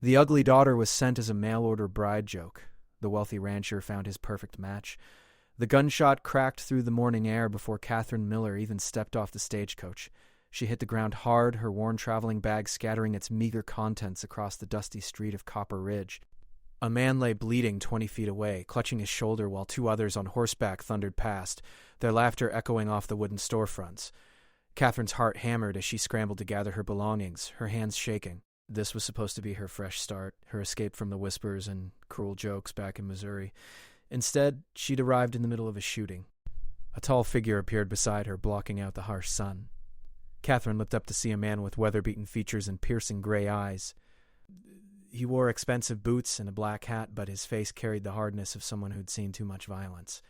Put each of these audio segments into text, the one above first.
The ugly daughter was sent as a mail-order bride joke. The wealthy rancher found his perfect match. The gunshot cracked through the morning air before Catherine Miller even stepped off the stagecoach. She hit the ground hard, her worn traveling bag scattering its meager contents across the dusty street of Copper Ridge. A man lay bleeding 20 feet away, clutching his shoulder while two others on horseback thundered past, their laughter echoing off the wooden storefronts. Catherine's heart hammered as she scrambled to gather her belongings, her hands shaking. This was supposed to be her fresh start, her escape from the whispers and cruel jokes back in Missouri. Instead, she'd arrived in the middle of a shooting. A tall figure appeared beside her, blocking out the harsh sun. Catherine looked up to see a man with weather-beaten features and piercing gray eyes. He wore expensive boots and a black hat, but his face carried the hardness of someone who'd seen too much violence.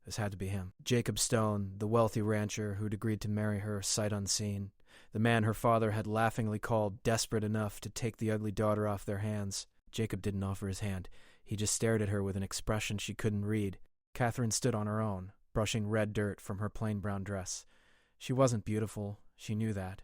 This had to be him. Jacob Stone, the wealthy rancher who'd agreed to marry her sight unseen. The man her father had laughingly called desperate enough to take the ugly daughter off their hands. Jacob didn't offer his hand. He just stared at her with an expression she couldn't read. Catherine stood on her own, brushing red dirt from her plain brown dress. She wasn't beautiful. She knew that.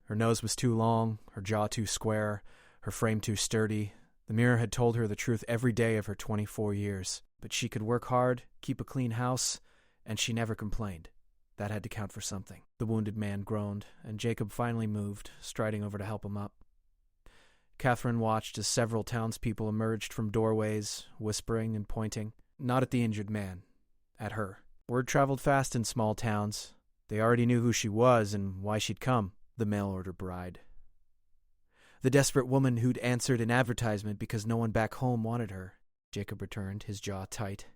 Her nose was too long, her jaw too square, her frame too sturdy. The mirror had told her the truth every day of her 24 years. But she could work hard, keep a clean house, and she never complained. That had to count for something. The wounded man groaned, and Jacob finally moved, striding over to help him up. Catherine watched as several townspeople emerged from doorways, whispering and pointing, not at the injured man, at her. Word traveled fast in small towns. They already knew who she was and why she'd come, the mail-order bride. The desperate woman who'd answered an advertisement because no one back home wanted her. Jacob returned, his jaw tight.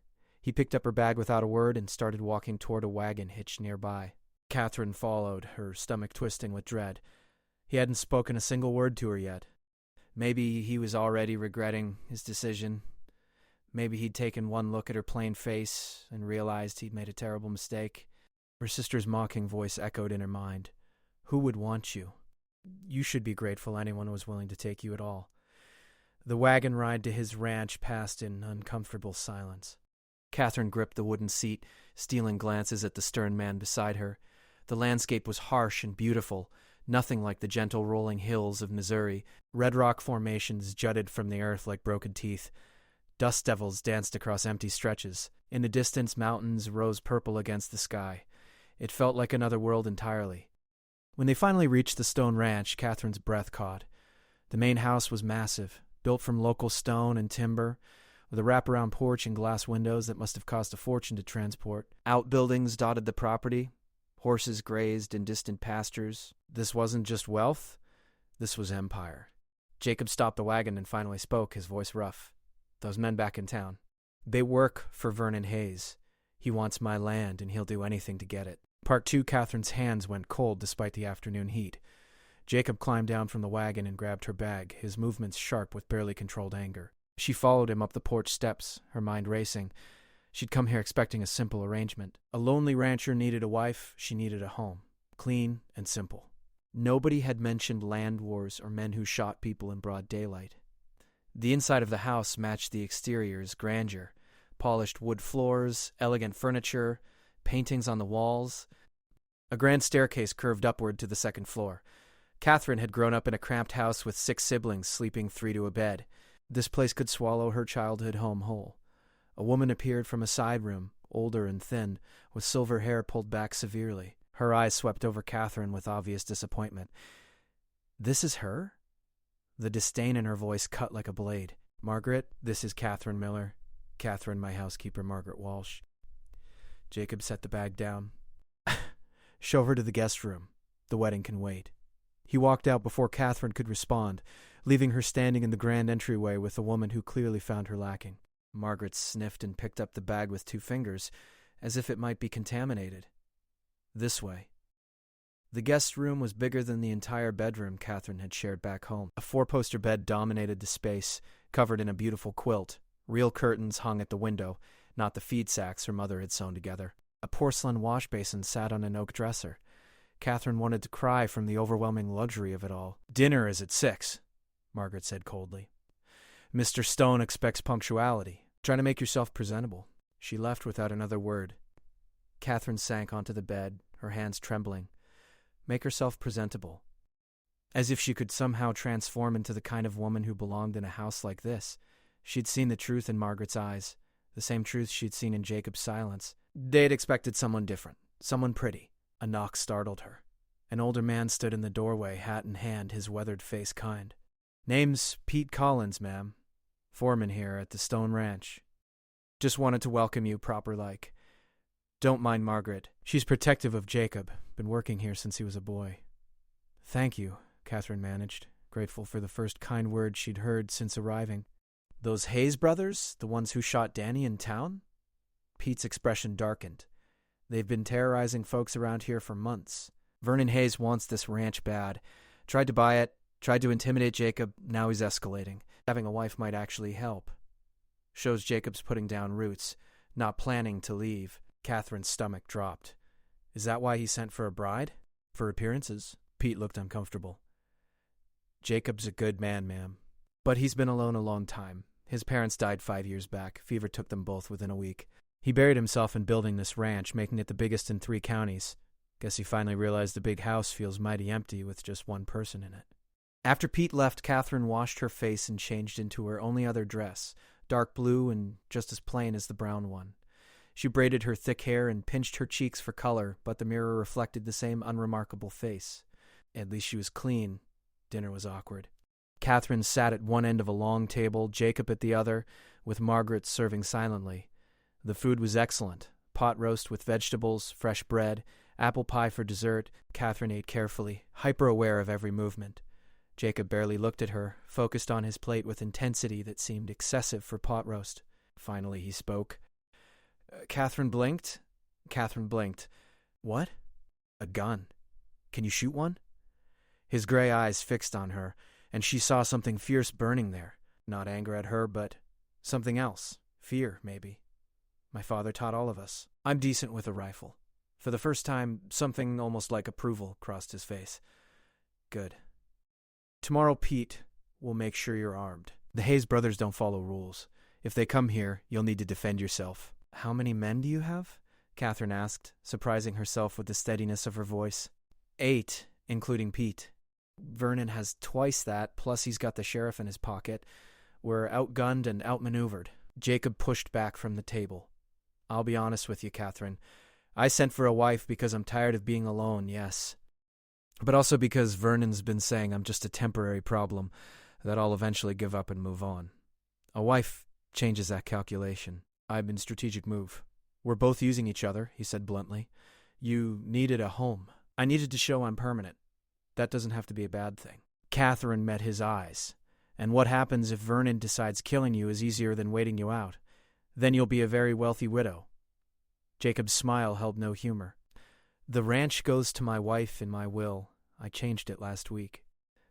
He picked up her bag without a word and started walking toward a wagon hitched nearby. Catherine followed, her stomach twisting with dread. He hadn't spoken a single word to her yet. Maybe he was already regretting his decision. Maybe he'd taken one look at her plain face and realized he'd made a terrible mistake. Her sister's mocking voice echoed in her mind. Who would want you? You should be grateful anyone was willing to take you at all. The wagon ride to his ranch passed in uncomfortable silence. Catherine gripped the wooden seat, stealing glances at the stern man beside her. The landscape was harsh and beautiful, nothing like the gentle rolling hills of Missouri. Red rock formations jutted from the earth like broken teeth. Dust devils danced across empty stretches. In the distance, mountains rose purple against the sky. It felt like another world entirely. When they finally reached the stone ranch, Catherine's breath caught. The main house was massive, built from local stone and timber, with a wraparound porch and glass windows that must have cost a fortune to transport. Outbuildings dotted the property. Horses grazed in distant pastures. This wasn't just wealth. This was empire. Jacob stopped the wagon and finally spoke, his voice rough. Those men back in town. They work for Vernon Hayes. He wants my land, and he'll do anything to get it. Part 2, Catherine's hands went cold despite the afternoon heat. Jacob climbed down from the wagon and grabbed her bag, his movements sharp with barely controlled anger. She followed him up the porch steps, her mind racing. She'd come here expecting a simple arrangement. A lonely rancher needed a wife, she needed a home. Clean and simple. Nobody had mentioned land wars or men who shot people in broad daylight. The inside of the house matched the exterior's grandeur. Polished wood floors, elegant furniture, paintings on the walls. A grand staircase curved upward to the second floor. Catherine had grown up in a cramped house with 6 siblings sleeping 3 to a bed. This place could swallow her childhood home whole. A woman appeared from a side room, older and thin, with silver hair pulled back severely. Her eyes swept over Catherine with obvious disappointment. This is her? The disdain in her voice cut like a blade. Margaret, this is Catherine Miller. Catherine, my housekeeper, Margaret Walsh. Jacob set the bag down. Show her to the guest room. The wedding can wait. He walked out before Catherine could respond, leaving her standing in the grand entryway with a woman who clearly found her lacking. Margaret sniffed and picked up the bag with 2 fingers, as if it might be contaminated. This way. The guest room was bigger than the entire bedroom Catherine had shared back home. A 4-poster bed dominated the space, covered in a beautiful quilt. Real curtains hung at the window, not the feed sacks her mother had sewn together. A porcelain wash basin sat on an oak dresser. Catherine wanted to cry from the overwhelming luxury of it all. Dinner is at 6, Margaret said coldly. Mr. Stone expects punctuality. Try to make yourself presentable. She left without another word. Catherine sank onto the bed, her hands trembling. Make herself presentable. As if she could somehow transform into the kind of woman who belonged in a house like this. She'd seen the truth in Margaret's eyes, the same truth she'd seen in Jacob's silence. They'd expected someone different, someone pretty. A knock startled her. An older man stood in the doorway, hat in hand, his weathered face kind. "Name's Pete Collins, ma'am. Foreman here at the Stone Ranch. Just wanted to welcome you proper-like. Don't mind Margaret. She's protective of Jacob. Been working here since he was a boy." "Thank you," Catherine managed, grateful for the first kind word she'd heard since arriving. "Those Hayes brothers, the ones who shot Danny in town?" Pete's expression darkened. "They've been terrorizing folks around here for months. Vernon Hayes wants this ranch bad. Tried to buy it, tried to intimidate Jacob, now he's escalating. Having a wife might actually help. Shows Jacob's putting down roots, not planning to leave." Catherine's stomach dropped. "Is that why he sent for a bride? For appearances?" Pete looked uncomfortable. "Jacob's a good man, ma'am. But he's been alone a long time. His parents died 5 years back. Fever took them both within a week. He buried himself in building this ranch, making it the biggest in 3 counties. Guess he finally realized the big house feels mighty empty with just one person in it." After Pete left, Catherine washed her face and changed into her only other dress, dark blue and just as plain as the brown one. She braided her thick hair and pinched her cheeks for color, but the mirror reflected the same unremarkable face. At least she was clean. Dinner was awkward. Catherine sat at one end of a long table, Jacob at the other, with Margaret serving silently. The food was excellent. Pot roast with vegetables, fresh bread, apple pie for dessert. Catherine ate carefully, hyper-aware of every movement. Jacob barely looked at her, focused on his plate with intensity that seemed excessive for pot roast. Finally he spoke. Catherine blinked. "What?" "A gun. Can you shoot one?" His gray eyes fixed on her, and she saw something fierce burning there. Not anger at her, but something else. Fear, maybe. "My father taught all of us. I'm decent with a rifle." For the first time, something almost like approval crossed his face. "Good. Tomorrow, Pete, will make sure you're armed. The Hayes brothers don't follow rules. If they come here, you'll need to defend yourself." "How many men do you have?" Catherine asked, surprising herself with the steadiness of her voice. 8, including Pete. Vernon has twice that, plus he's got the sheriff in his pocket. We're outgunned and outmaneuvered." Jacob pushed back from the table. "I'll be honest with you, Catherine. I sent for a wife because I'm tired of being alone, yes. But also because Vernon's been saying I'm just a temporary problem, that I'll eventually give up and move on. A wife changes that calculation. I'm in strategic move. We're both using each other," he said bluntly. "You needed a home. I needed to show I'm permanent. That doesn't have to be a bad thing." Catherine met his eyes. "And what happens if Vernon decides killing you is easier than waiting you out? Then you'll be a very wealthy widow." Jacob's smile held no humor. "The ranch goes to my wife in my will. I changed it last week."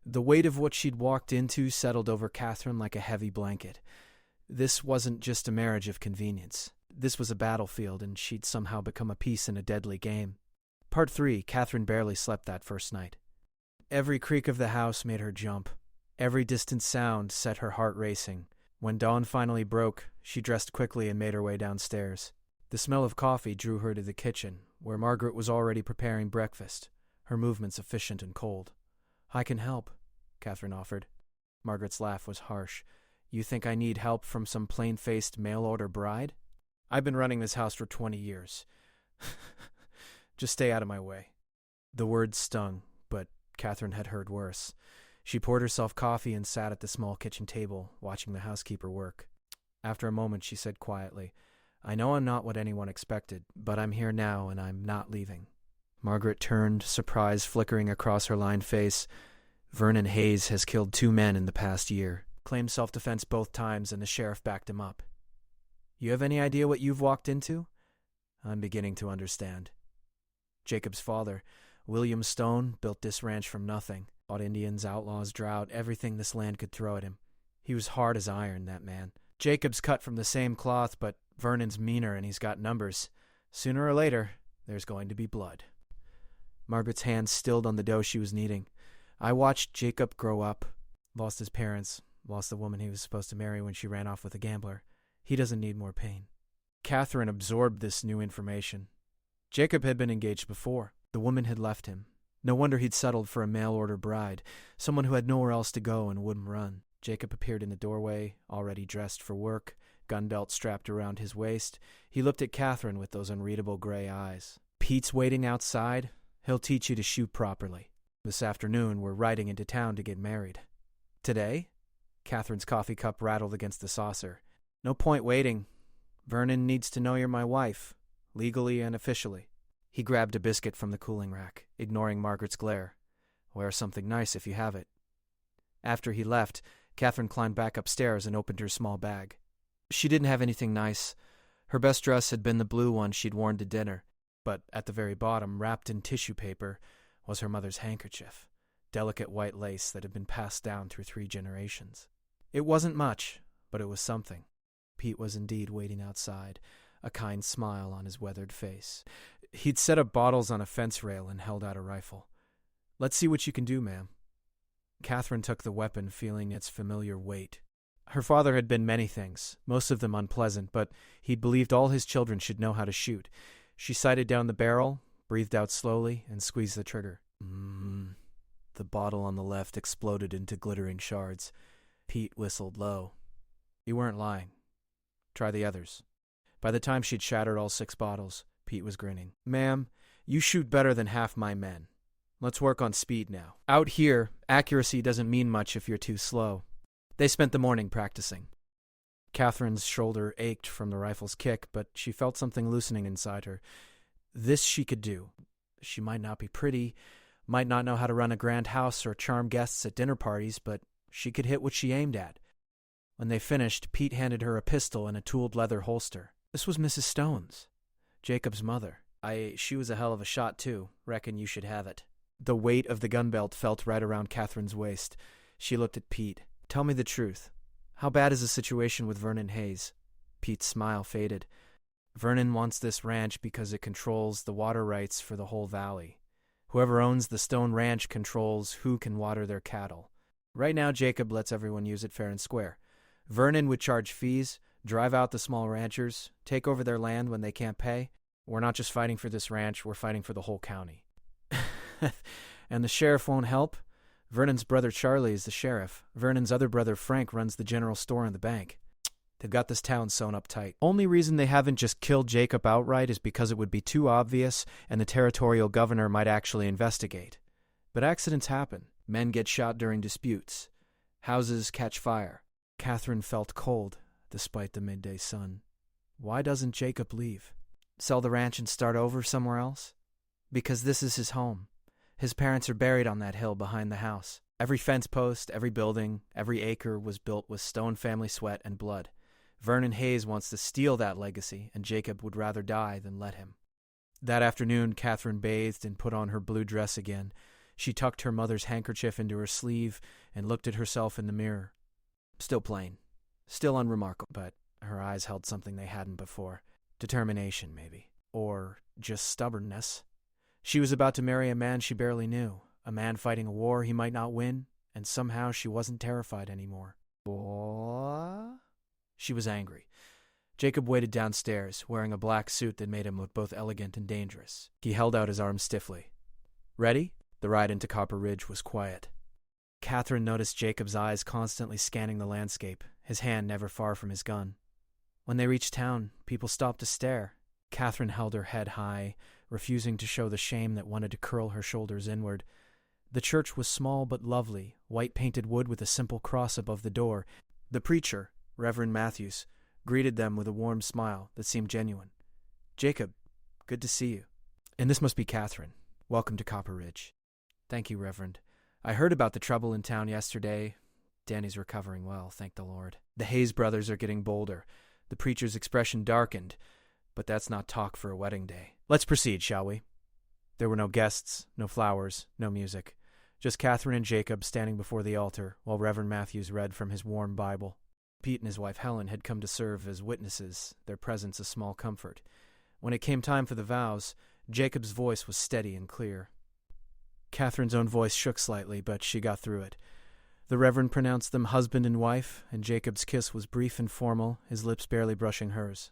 The weight of what she'd walked into settled over Catherine like a heavy blanket. This wasn't just a marriage of convenience. This was a battlefield, and she'd somehow become a piece in a deadly game. Part 3, Catherine barely slept that first night. Every creak of the house made her jump. Every distant sound set her heart racing. When dawn finally broke, she dressed quickly and made her way downstairs. The smell of coffee drew her to the kitchen, where Margaret was already preparing breakfast, her movements efficient and cold. "I can help," Catherine offered. Margaret's laugh was harsh. "You think I need help from some plain-faced mail-order bride? I've been running this house for 20 years. Just stay out of my way." The words stung, but Catherine had heard worse. She poured herself coffee and sat at the small kitchen table, watching the housekeeper work. After a moment, she said quietly, "I know I'm not what anyone expected, but I'm here now and I'm not leaving." Margaret turned, surprise flickering across her lined face. "Vernon Hayes has killed 2 men in the past year. Claimed self-defense both times, and the sheriff backed him up. You have any idea what you've walked into?" "I'm beginning to understand." Jacob's father, William Stone, built this ranch from nothing. Fought Indians, outlaws, drought, everything this land could throw at him. He was hard as iron, that man. Jacob's cut from the same cloth, but Vernon's meaner and he's got numbers. Sooner or later, there's going to be blood. Margaret's hand stilled on the dough she was kneading. "I watched Jacob grow up. Lost his parents, lost the woman he was supposed to marry when she ran off with a gambler. He doesn't need more pain." Catherine absorbed this new information. Jacob had been engaged before. The woman had left him. No wonder he'd settled for a mail-order bride, someone who had nowhere else to go and wouldn't run. Jacob appeared in the doorway, already dressed for work, gun belt strapped around his waist. He looked at Catherine with those unreadable gray eyes. Pete's waiting outside. He'll teach you to shoot properly. This afternoon, we're riding into town to get married. Today? Catherine's coffee cup rattled against the saucer. No point waiting. Vernon needs to know you're my wife, legally and officially. He grabbed a biscuit from the cooling rack, ignoring Margaret's glare. Wear something nice if you have it. After he left, Catherine climbed back upstairs and opened her small bag. She didn't have anything nice. Her best dress had been the blue one she'd worn to dinner, but at the very bottom, wrapped in tissue paper, was her mother's handkerchief, delicate white lace that had been passed down through 3 generations. It wasn't much, but it was something. Pete was indeed waiting outside, a kind smile on his weathered face. He'd set up bottles on a fence rail and held out a rifle. Let's see what you can do, ma'am. Catherine took the weapon, feeling its familiar weight. Her father had been many things, most of them unpleasant, but he'd believed all his children should know how to shoot. She sighted down the barrel, breathed out slowly, and squeezed the trigger. The bottle on the left exploded into glittering shards. Pete whistled low. You weren't lying. Try the others. By the time she'd shattered all 6 bottles, Pete was grinning. Ma'am, you shoot better than half my men. Let's work on speed now. Out here, accuracy doesn't mean much if you're too slow. They spent the morning practicing. Catherine's shoulder ached from the rifle's kick, but she felt something loosening inside her. This she could do. She might not be pretty, might not know how to run a grand house or charm guests at dinner parties, but she could hit what she aimed at. When they finished, Pete handed her a pistol in a tooled leather holster. This was Mrs. Stone's, Jacob's mother. She was a hell of a shot, too. Reckon you should have it. The weight of the gun belt felt right around Catherine's waist. She looked at Pete. Tell me the truth. How bad is the situation with Vernon Hayes? Pete's smile faded. Vernon wants this ranch because it controls the water rights for the whole valley. Whoever owns the Stone Ranch controls who can water their cattle. Right now, Jacob lets everyone use it fair and square. Vernon would charge fees, drive out the small ranchers, take over their land when they can't pay. We're not just fighting for this ranch, we're fighting for the whole county. And the sheriff won't help? Vernon's brother Charlie is the sheriff. Vernon's other brother Frank runs the general store and the bank. They've got this town sewn up tight. Only reason they haven't just killed Jacob outright is because it would be too obvious and the territorial governor might actually investigate. But accidents happen. Men get shot during disputes. Houses catch fire. Catherine felt cold, despite the midday sun. Why doesn't Jacob leave? Sell the ranch and start over somewhere else? Because this is his home. His parents are buried on that hill behind the house. Every fence post, every building, every acre was built with Stone family sweat and blood. Vernon Hayes wants to steal that legacy, and Jacob would rather die than let him. That afternoon, Catherine bathed and put on her blue dress again. She tucked her mother's handkerchief into her sleeve and looked at herself in the mirror. Still plain. Still unremarkable, but her eyes held something they hadn't before. Determination, maybe. Or just stubbornness. She was about to marry a man she barely knew, a man fighting a war he might not win, and somehow she wasn't terrified anymore. She was angry. Jacob waited downstairs, wearing a black suit that made him look both elegant and dangerous. He held out his arms stiffly. Ready? The ride into Copper Ridge was quiet. Catherine noticed Jacob's eyes constantly scanning the landscape, his hand never far from his gun. When they reached town, people stopped to stare. Catherine held her head high, refusing to show the shame that wanted to curl her shoulders inward. The church was small but lovely, white-painted wood with a simple cross above the door. The preacher, Reverend Matthews, greeted them with a warm smile that seemed genuine. Jacob, good to see you. And this must be Catherine. Welcome to Copper Ridge. Thank you, Reverend. I heard about the trouble in town yesterday. Danny's recovering well, thank the Lord. The Hayes brothers are getting bolder. The preacher's expression darkened, but that's not talk for a wedding day. Let's proceed, shall we? There were no guests, no flowers, no music. Just Catherine and Jacob standing before the altar while Reverend Matthews read from his warm Bible. Pete and his wife Helen had come to serve as witnesses, their presence a small comfort. When it came time for the vows, Jacob's voice was steady and clear. Catherine's own voice shook slightly, but she got through it. The Reverend pronounced them husband and wife, and Jacob's kiss was brief and formal, his lips barely brushing hers.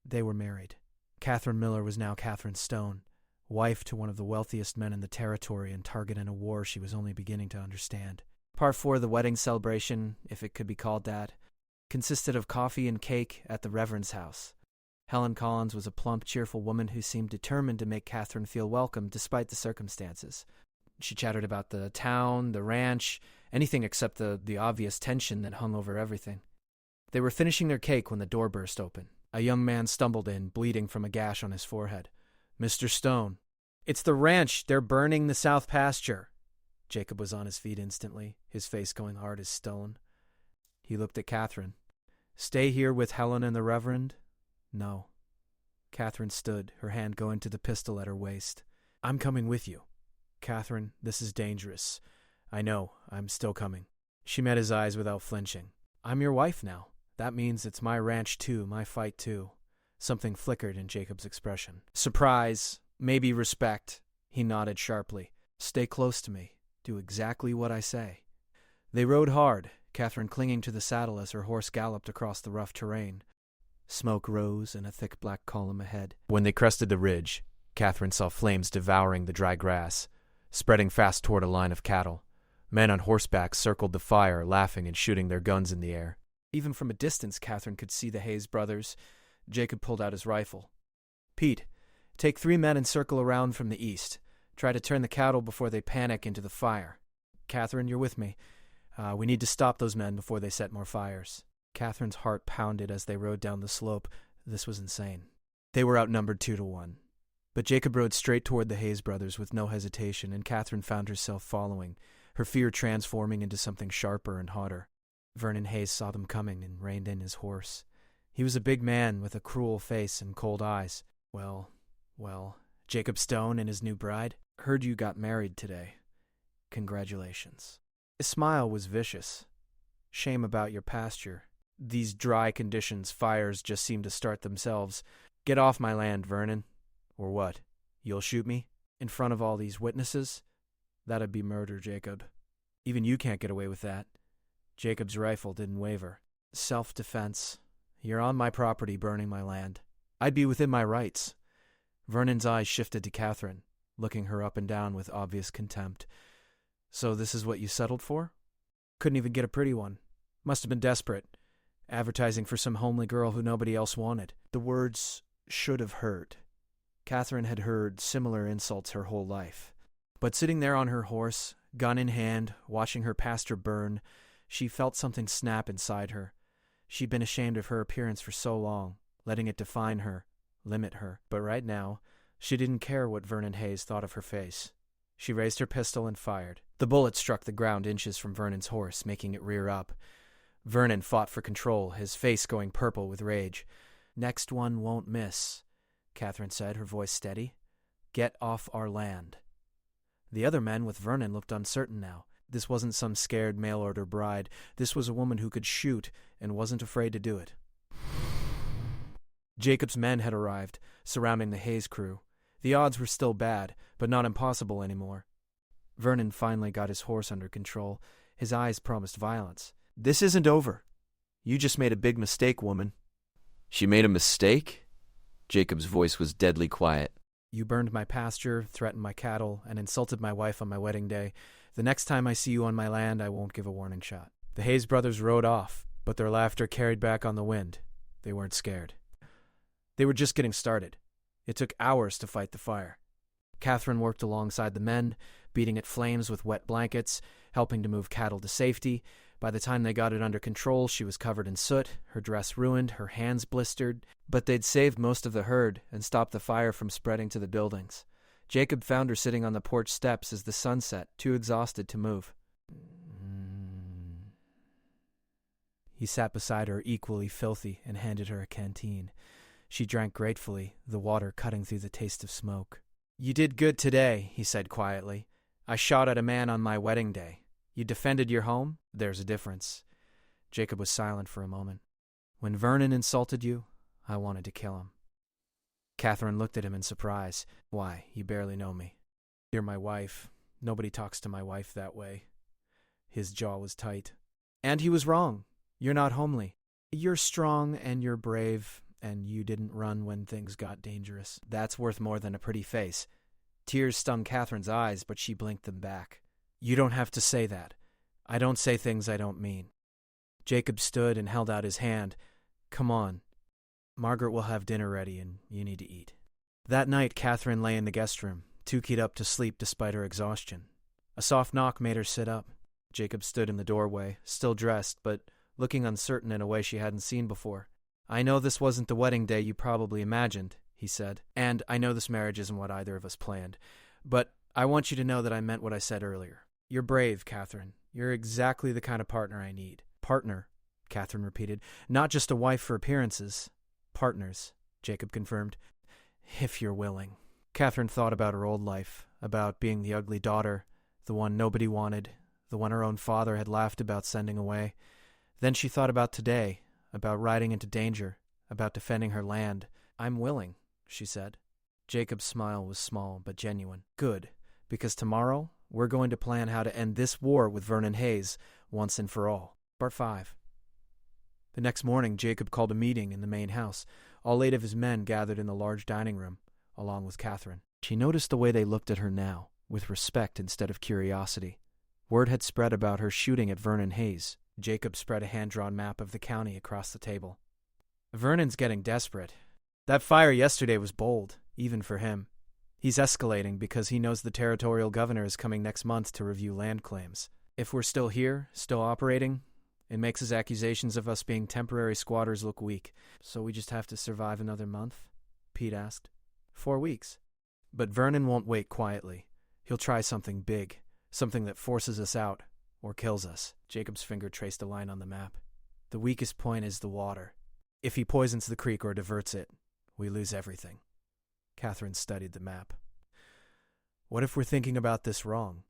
They were married. Catherine Miller was now Catherine Stone, wife to one of the wealthiest men in the territory and target in a war she was only beginning to understand. Part 4 of the wedding celebration, if it could be called that, consisted of coffee and cake at the Reverend's house. Helen Collins was a plump, cheerful woman who seemed determined to make Catherine feel welcome despite the circumstances. She chattered about the town, the ranch, anything except the obvious tension that hung over everything. They were finishing their cake when the door burst open. A young man stumbled in, bleeding from a gash on his forehead. "Mr. Stone." "It's the ranch. They're burning the south pasture." Jacob was on his feet instantly, his face going hard as stone. He looked at Catherine. "Stay here with Helen and the Reverend?" "No." Catherine stood, her hand going to the pistol at her waist. "I'm coming with you." "Catherine, this is dangerous." "I know. I'm still coming." She met his eyes without flinching. "I'm your wife now. That means it's my ranch too, my fight too." Something flickered in Jacob's expression. Surprise, maybe respect. He nodded sharply. "Stay close to me. Do exactly what I say." They rode hard, Catherine clinging to the saddle as her horse galloped across the rough terrain. Smoke rose in a thick black column ahead. When they crested the ridge, Catherine saw flames devouring the dry grass, spreading fast toward a line of cattle. Men on horseback circled the fire, laughing and shooting their guns in the air. Even from a distance, Catherine could see the Hayes brothers. Jacob pulled out his rifle. "Pete, take 3 men and circle around from the east. Try to turn the cattle before they panic into the fire. Catherine, you're with me. We need to stop those men before they set more fires." Catherine's heart pounded as they rode down the slope. This was insane. They were outnumbered 2-1. But Jacob rode straight toward the Hayes brothers with no hesitation, and Catherine found herself following, her fear transforming into something sharper and hotter. Vernon Hayes saw them coming and reined in his horse. He was a big man with a cruel face and cold eyes. Well, Jacob Stone and his new bride. "Heard you got married today. Congratulations." His smile was vicious. "Shame about your pasture. These dry conditions, fires just seem to start themselves. Get off my land, Vernon. Or what? You'll shoot me? In front of all these witnesses? That'd be murder, Jacob. Even you can't get away with that." Jacob's rifle didn't waver. "Self-defense. You're on my property, burning my land. I'd be within my rights." Vernon's eyes shifted to Catherine, looking her up and down with obvious contempt. "So this is what you settled for? Couldn't even get a pretty one. Must have been desperate. Advertising for some homely girl who nobody else wanted." The words should have hurt. Catherine had heard similar insults her whole life. But sitting there on her horse, gun in hand, watching her pasture burn, she felt something snap inside her. She'd been ashamed of her appearance for so long, letting it define her, limit her. But right now, she didn't care what Vernon Hayes thought of her face. She raised her pistol and fired. The bullet struck the ground inches from Vernon's horse, making it rear up. Vernon fought for control, his face going purple with rage. "Next one won't miss," Catherine said, her voice steady. "Get off our land." The other men with Vernon looked uncertain now. This wasn't some scared mail-order bride. This was a woman who could shoot and wasn't afraid to do it. Jacob's men had arrived, surrounding the Hayes crew. The odds were still bad, but not impossible anymore. Vernon finally got his horse under control. His eyes promised violence. "This isn't over. You just made a big mistake, woman." "She made a mistake?" Jacob's voice was deadly quiet. "You burned my pasture, threatened my cattle, and insulted my wife on my wedding day. The next time I see you on my land, I won't give a warning shot." The Hayes brothers rode off, but their laughter carried back on the wind. They weren't scared. They were just getting started. It took hours to fight the fire. Catherine worked alongside the men, beating at flames with wet blankets, helping to move cattle to safety. By the time they got it under control, she was covered in soot, her dress ruined, her hands blistered. But they'd saved most of the herd and stopped the fire from spreading to the buildings. Jacob found her sitting on the porch steps as the sun set, too exhausted to move. He sat beside her, equally filthy, and handed her a canteen. She drank gratefully, the water cutting through the taste of smoke. "You did good today," he said quietly. "I shot at a man on my wedding day. You defended your home? There's a difference." Jacob was silent for a moment. "When Vernon insulted you, I wanted to kill him." Catherine looked at him in surprise. "Why, you barely know me." "You're my wife. Nobody talks to my wife that way." His jaw was tight. "And he was wrong. You're not homely. You're strong and you're brave, and you didn't run when things got dangerous. That's worth more than a pretty face." Tears stung Catherine's eyes, but she blinked them back. "You don't have to say that. I don't say things I don't mean." Jacob stood and held out his hand. "Come on. Margaret will have dinner ready, and you need to eat." That night, Catherine lay in the guest room, too keyed up to sleep despite her exhaustion. A soft knock made her sit up. Jacob stood in the doorway, still dressed, but looking uncertain in a way she hadn't seen before. "I know this wasn't the wedding day you probably imagined," he said, "and I know this marriage isn't what either of us planned, but I want you to know that I meant what I said earlier. You're brave, Catherine. You're exactly the kind of partner I need." "Partner," Catherine repeated. "Not just a wife for appearances." "Partners," Jacob confirmed. "If you're willing." Catherine thought about her old life, about being the ugly daughter, the one nobody wanted, the one her own father had laughed about sending away. Then she thought about today, about riding into danger, about defending her land. "I'm willing," she said. Jacob's smile was small but genuine. "Good, because tomorrow we're going to plan how to end this war with Vernon Hayes once and for all." Part 5. The next morning, Jacob called a meeting in the main house. All 8 of his men gathered in the large dining room, along with Catherine. She noticed the way they looked at her now, with respect instead of curiosity. Word had spread about her shooting at Vernon Hayes. Jacob spread a hand-drawn map of the county across the table. "Vernon's getting desperate. That fire yesterday was bold, even for him. He's escalating because he knows the territorial governor is coming next month to review land claims. If we're still here, still operating, it makes his accusations of us being temporary squatters look weak. So we just have to survive another month?" Pete asked. 4 weeks. "But Vernon won't wait quietly. He'll try something big, something that forces us out, or kills us." Jacob's finger traced a line on the map. "The weakest point is the water. If he poisons the creek or diverts it, we lose everything." Catherine studied the map. "What if we're thinking about this wrong?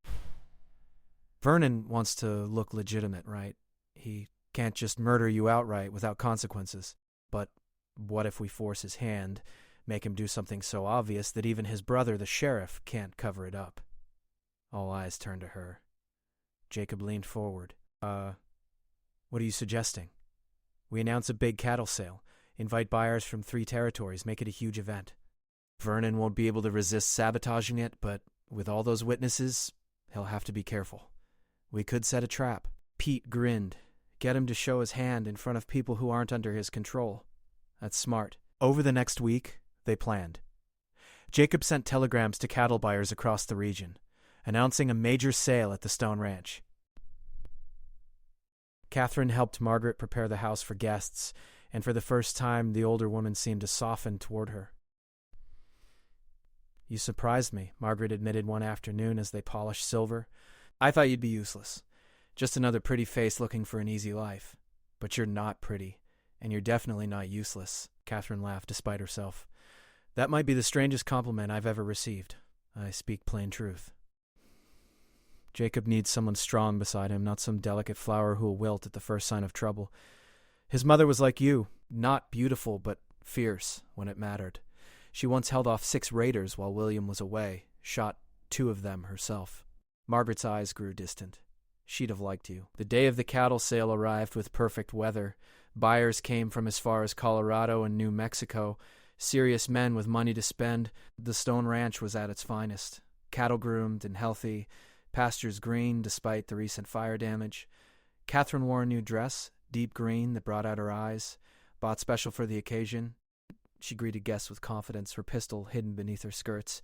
Vernon wants to look legitimate, right? He can't just murder you outright without consequences. But what if we force his hand, make him do something so obvious that even his brother, the sheriff, can't cover it up?" All eyes turned to her. Jacob leaned forward. What are you suggesting?" "We announce a big cattle sale, invite buyers from 3 territories, make it a huge event. Vernon won't be able to resist sabotaging it, but with all those witnesses, he'll have to be careful. We could set a trap." Pete grinned. "Get him to show his hand in front of people who aren't under his control. That's smart." Over the next week, they planned. Jacob sent telegrams to cattle buyers across the region, announcing a major sale at the Stone Ranch. Catherine helped Margaret prepare the house for guests, and for the first time the older woman seemed to soften toward her. "You surprised me," Margaret admitted one afternoon as they polished silver. "I thought you'd be useless. Just another pretty face looking for an easy life. But you're not pretty, and you're definitely not useless." Catherine laughed despite herself. "That might be the strangest compliment I've ever received. I speak plain truth." Jacob needs someone strong beside him, not some delicate flower who will wilt at the first sign of trouble. His mother was like you, not beautiful but fierce when it mattered. She once held off 6 raiders while William was away, shot 2 of them herself. Margaret's eyes grew distant. She'd have liked you. The day of the cattle sale arrived with perfect weather. Buyers came from as far as Colorado and New Mexico. Serious men with money to spend. The Stone Ranch was at its finest. Cattle groomed and healthy. Pastures green despite the recent fire damage. Catherine wore a new dress, deep green that brought out her eyes. Bought special for the occasion. She greeted guests with confidence, her pistol hidden beneath her skirts.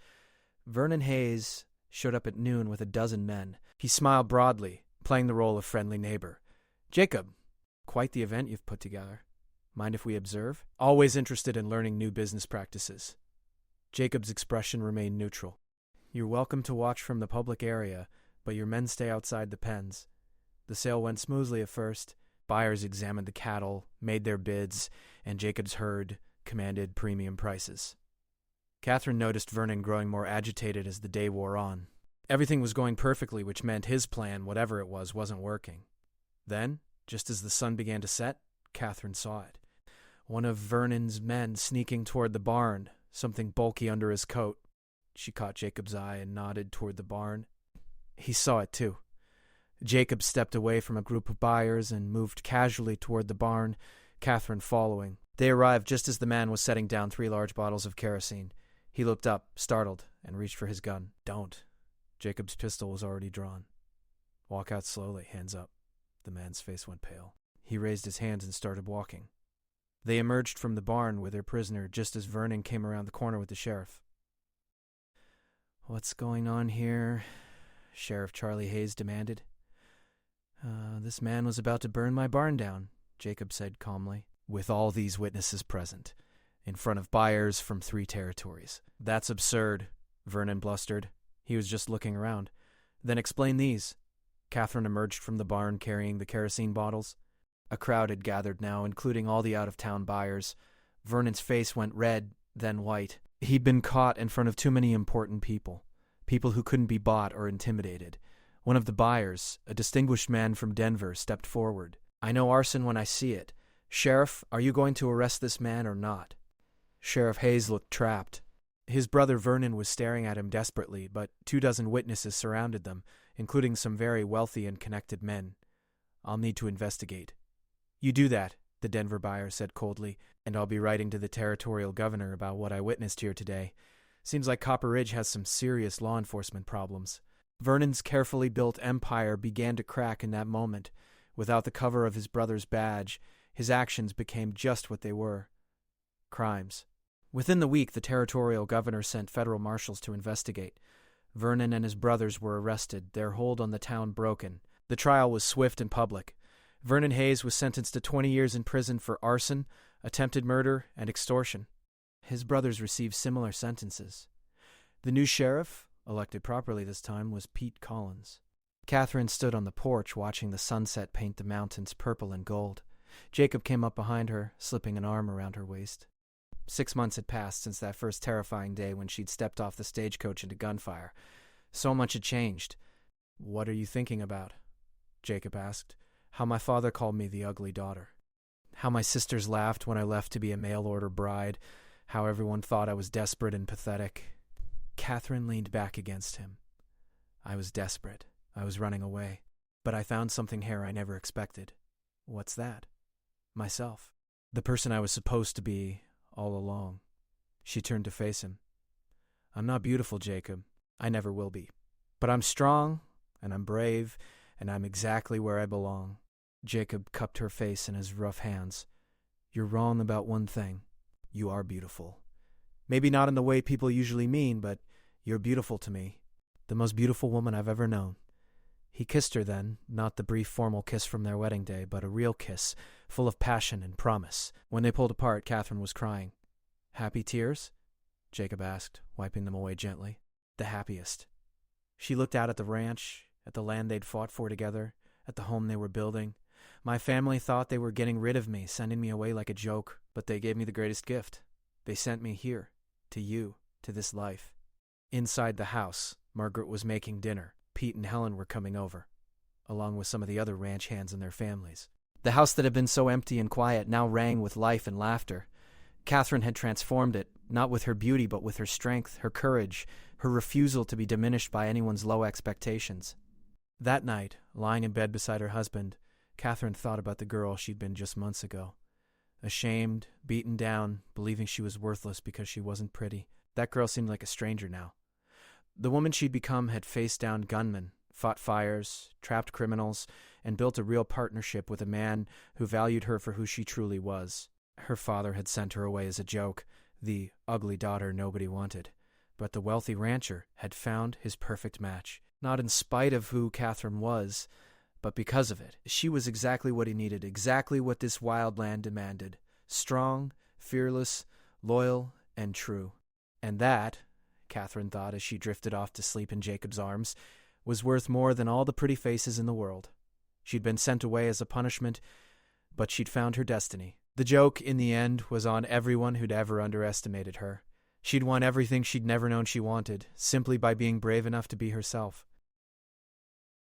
Vernon Hayes showed up at noon with a dozen men. He smiled broadly, playing the role of friendly neighbor. "Jacob, quite the event you've put together. Mind if we observe?" Always interested in learning new business practices. Jacob's expression remained neutral. "You're welcome to watch from the public area, but your men stay outside the pens." The sale went smoothly at first. Buyers examined the cattle, made their bids, and Jacob's herd commanded premium prices. Catherine noticed Vernon growing more agitated as the day wore on. Everything was going perfectly, which meant his plan, whatever it was, wasn't working. Then, just as the sun began to set, Catherine saw it. One of Vernon's men sneaking toward the barn, something bulky under his coat. She caught Jacob's eye and nodded toward the barn. He saw it too. Jacob stepped away from a group of buyers and moved casually toward the barn, Catherine following. They arrived just as the man was setting down 3 large bottles of kerosene. He looked up, startled, and reached for his gun. Don't. Jacob's pistol was already drawn. Walk out slowly, hands up. The man's face went pale. He raised his hands and started walking. They emerged from the barn with their prisoner just as Vernon came around the corner with the sheriff. What's going on here? Sheriff Charlie Hayes demanded. This man was about to burn my barn down, Jacob said calmly. With all these witnesses present, in front of buyers from 3 territories. That's absurd, Vernon blustered. He was just looking around. Then explain these. Catherine emerged from the barn carrying the kerosene bottles. A crowd had gathered now, including all the out-of-town buyers. Vernon's face went red, then white. He'd been caught in front of too many important people. People who couldn't be bought or intimidated. One of the buyers, a distinguished man from Denver, stepped forward. I know arson when I see it. Sheriff, are you going to arrest this man or not? Sheriff Hayes looked trapped. His brother Vernon was staring at him desperately, but 24 witnesses surrounded them, including some very wealthy and connected men. I'll need to investigate. You do that, the Denver buyer said coldly, and I'll be writing to the territorial governor about what I witnessed here today. Seems like Copper Ridge has some serious law enforcement problems. Vernon's carefully built empire began to crack in that moment. Without the cover of his brother's badge, his actions became just what they were. Crimes. Within the week, the territorial governor sent federal marshals to investigate. Vernon and his brothers were arrested, their hold on the town broken. The trial was swift and public. Vernon Hayes was sentenced to 20 years in prison for arson, attempted murder, and extortion. His brothers received similar sentences. The new sheriff, elected properly this time, was Pete Collins. Catherine stood on the porch watching the sunset paint the mountains purple and gold. Jacob came up behind her, slipping an arm around her waist. 6 months had passed since that first terrifying day when she'd stepped off the stagecoach into gunfire. So much had changed. What are you thinking about? Jacob asked. How my father called me the ugly daughter. How my sisters laughed when I left to be a mail-order bride. How everyone thought I was desperate and pathetic. Catherine leaned back against him. I was desperate. I was running away. But I found something here I never expected. What's that? Myself. The person I was supposed to be all along. She turned to face him. I'm not beautiful, Jacob. I never will be. But I'm strong, and I'm brave, and I'm exactly where I belong. Jacob cupped her face in his rough hands. You're wrong about one thing. You are beautiful. Maybe not in the way people usually mean, but you're beautiful to me. The most beautiful woman I've ever known. He kissed her then, not the brief formal kiss from their wedding day, but a real kiss, full of passion and promise. When they pulled apart, Catherine was crying. Happy tears? Jacob asked, wiping them away gently. The happiest. She looked out at the ranch, at the land they'd fought for together, at the home they were building. My family thought they were getting rid of me, sending me away like a joke, but they gave me the greatest gift. They sent me here, to you, to this life. Inside the house, Margaret was making dinner. Pete and Helen were coming over, along with some of the other ranch hands and their families. The house that had been so empty and quiet now rang with life and laughter. Catherine had transformed it, not with her beauty but with her strength, her courage, her refusal to be diminished by anyone's low expectations. That night, lying in bed beside her husband, Catherine thought about the girl she'd been just months ago. Ashamed, beaten down, believing she was worthless because she wasn't pretty. That girl seemed like a stranger now. The woman she'd become had faced down gunmen, fought fires, trapped criminals, and built a real partnership with a man who valued her for who she truly was. Her father had sent her away as a joke, the ugly daughter nobody wanted. But the wealthy rancher had found his perfect match, not in spite of who Catherine was, but because of it. She was exactly what he needed, exactly what this wild land demanded. Strong, fearless, loyal, and true. And that, Catherine thought as she drifted off to sleep in Jacob's arms, was worth more than all the pretty faces in the world. She'd been sent away as a punishment, but she'd found her destiny. The joke, in the end, was on everyone who'd ever underestimated her. She'd won everything she'd never known she wanted, simply by being brave enough to be herself.